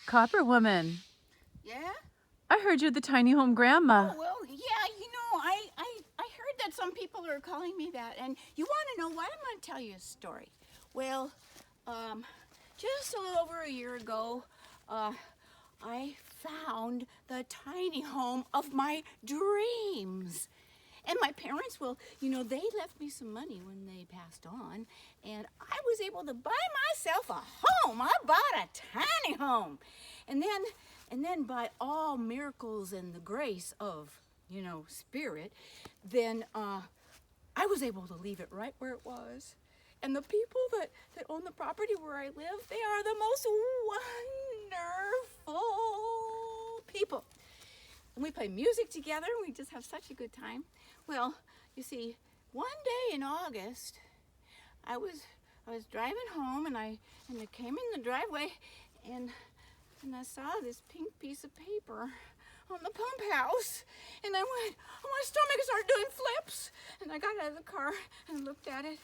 Copperwoman, Yeah? I heard you're the tiny home grandma. Oh, well, yeah, I heard that some people are calling me that. And you want to know why? I'm going to tell you a story. Well, just a little over a year ago, I found the tiny home of my dreams. And my parents, well, they left me some money when they passed on, and I was able to buy myself a home. I bought a tiny home. And then by all miracles and the grace of, spirit, then I was able to leave it right where it was. And the people that own the property where I live, they are the most wonderful people. And we play music together, and we just have such a good time. Well, you see, one day in August, I was driving home, and I came in the driveway, and I saw this pink piece of paper on the pump house, and I went, oh, my stomach started doing flips, and I got out of the car and looked at it,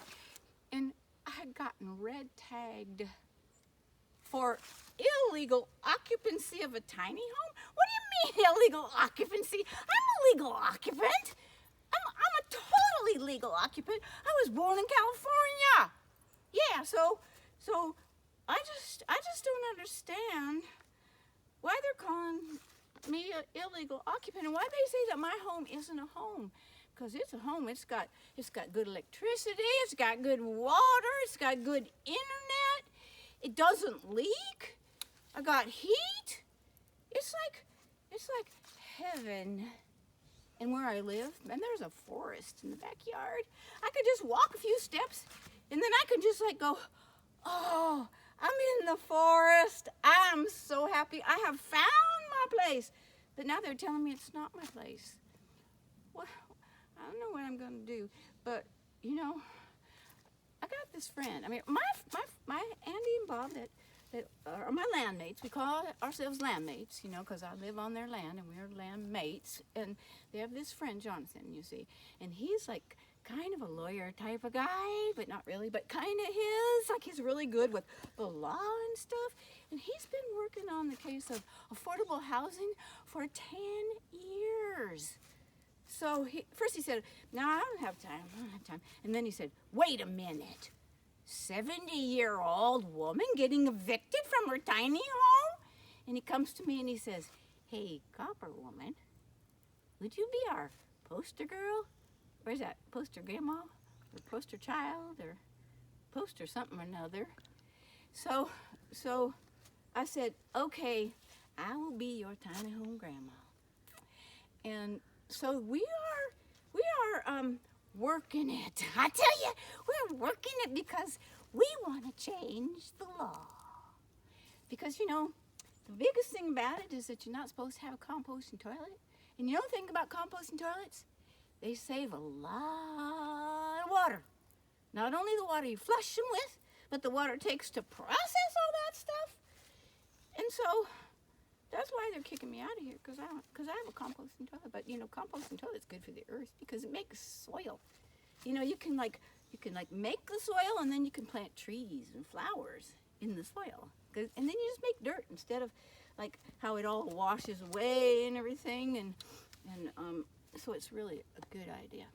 and I had gotten red tagged for illegal occupancy of a tiny home. What do you mean illegal occupancy? I'm a legal occupant. I'm a totally legal occupant. I was born in California. Yeah, so I just don't understand why they're calling me an illegal occupant and why they say that my home isn't a home. Because it's a home. It's got good electricity, it's got good water, it's got good internet. It doesn't leak. I got heat. It's like heaven. And where I live, and there's a forest in the backyard. I could just walk a few steps, and then I could just go, oh, I'm in the forest. I'm so happy. I have found my place. But now they're telling me it's not my place. Well, I don't know what I'm going to do, but I got this friend. I mean, my Andy and Bob that are my landmates. We call ourselves landmates, because I live on their land and we're landmates. And they have this friend, Jonathan, you see, and he's like kind of a lawyer type of guy, but not really, but kind of his. Like he's really good with the law and stuff. And he's been working on the case of affordable housing for 10 years. So first he said, no, I don't have time. And then he said, wait a minute. 70-year-old woman getting evicted from her tiny home? And he comes to me and he says, hey, Copperwoman, would you be our poster girl? Or is that poster grandma? Or poster child? Or poster something or another? So I said, okay, I will be your tiny home grandma. And so we are working it. I tell you, we're working it because we want to change the law. Because, the biggest thing about it is that you're not supposed to have a composting toilet. And you know the thing about composting toilets? They save a lot of water. Not only the water you flush them with, but the water it takes to process all that stuff. And so that's why they're kicking me out of here, because I have a composting toilet. But composting toilet's good for the earth because it makes soil. You can make the soil, and then you can plant trees and flowers in the soil. And then you just make dirt instead of like how it all washes away and everything. And so it's really a good idea.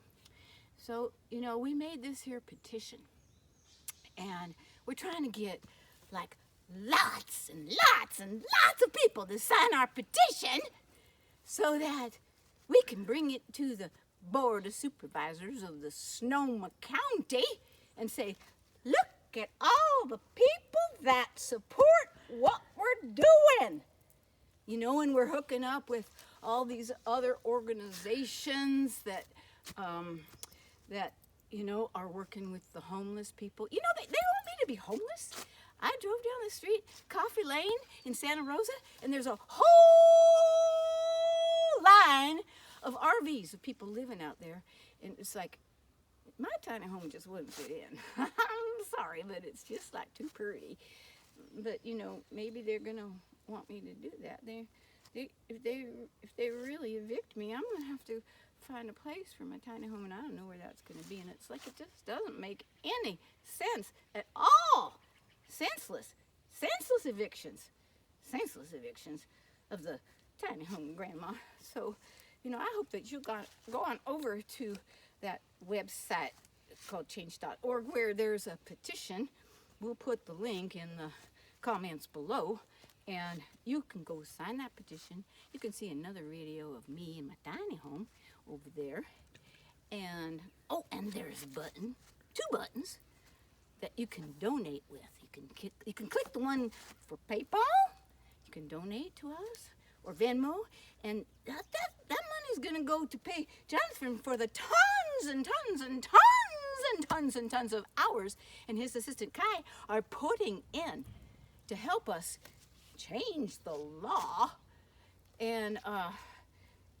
So we made this here petition, and we're trying to get like lots and lots and lots of people to sign our petition so that we can bring it to the Board of Supervisors of the Sonoma County and say, look at all the people that support what we're doing. And we're hooking up with all these other organizations that are working with the homeless people. They want me to be homeless. I drove down the street, Coffee Lane in Santa Rosa, and there's a whole line of RVs of people living out there. And it's like, my tiny home just wouldn't fit in. I'm sorry, but it's just like too pretty. But, maybe they're going to want me to do that. If they really evict me, I'm going to have to find a place for my tiny home, and I don't know where that's going to be. And it's like, it just doesn't make any sense at all. Senseless evictions. senseless evictions of the tiny home grandma. So, you know, I hope that you go on over to that website called change.org where there's a petition. We'll put the link in the comments below, and you can go sign that petition. You can see another video of me in my tiny home over there. And, oh, and there's a button, 2 buttons that you can donate with. You can click the one for PayPal. You can donate to us, or Venmo, and that money's gonna go to pay Jonathan for the tons and tons and tons and tons and tons of hours and his assistant Kai are putting in to help us change the law. And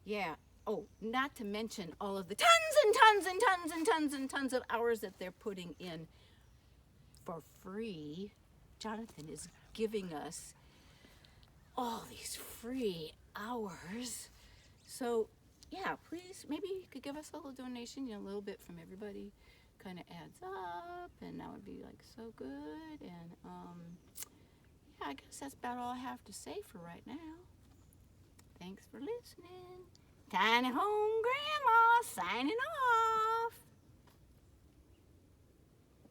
yeah, oh, not to mention all of the tons and tons and tons and tons and tons of hours that they're putting in for free. Jonathan is giving us all these free hours. So yeah, please, maybe you could give us a little donation, you know, a little bit from everybody kind of adds up, and that would be like so good. And yeah, I guess that's about all I have to say for right now. Thanks for listening. Tiny Home Grandma signing off.